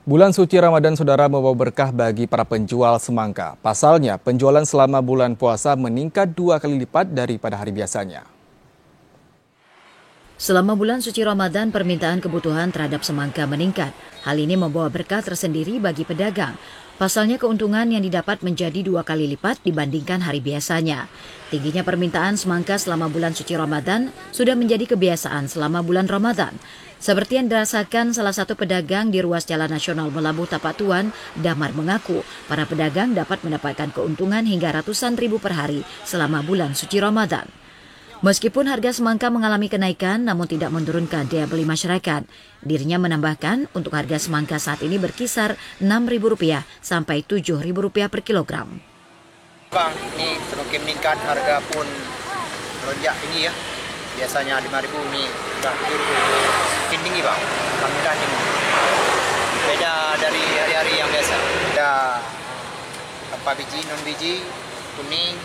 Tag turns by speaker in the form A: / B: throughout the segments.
A: Bulan suci Ramadan, saudara, membawa berkah bagi para penjual semangka. Pasalnya, penjualan selama bulan puasa meningkat 2 kali lipat daripada hari biasanya.
B: Selama bulan suci Ramadan, permintaan kebutuhan terhadap semangka meningkat. Hal ini membawa berkah tersendiri bagi pedagang. Pasalnya, keuntungan yang didapat menjadi 2 kali lipat dibandingkan hari biasanya. Tingginya permintaan semangka selama bulan suci Ramadan sudah menjadi kebiasaan selama bulan Ramadan. Seperti yang dirasakan salah satu pedagang di ruas Jalan Nasional Melabuh Tapak Tuan, Damar mengaku para pedagang dapat mendapatkan keuntungan hingga ratusan ribu per hari selama bulan suci Ramadan. Meskipun harga semangka mengalami kenaikan, namun tidak menurunkan daya beli masyarakat. Dirinya menambahkan untuk harga semangka saat ini berkisar Rp6.000 sampai Rp7.000 per kilogram.
C: Bang, ini semakin meningkat, harga pun melonjak tinggi ya. Biasanya Rp5.000, ini sudah Rp7.000. Makin tinggi bang, alhamdulillah tinggi. Beda dari hari-hari yang biasa. Ada tanpa biji, non biji, kuning,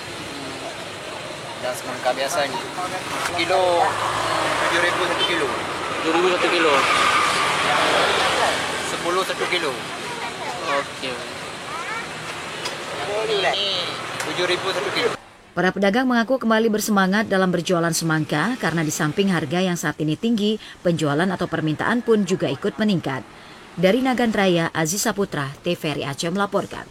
C: dan semangka biasa ini. Kilo Rp7.000 1 kilo.
D: Rp7.000 1 kilo.
C: 10 1 kilo.
D: Oke.
C: Ini Rp7.000 1 kilo.
B: Para pedagang mengaku kembali bersemangat dalam berjualan semangka karena di samping harga yang saat ini tinggi, penjualan atau permintaan pun juga ikut meningkat. Dari Nagan Raya, Aziz Saputra, TVRI Aceh melaporkan.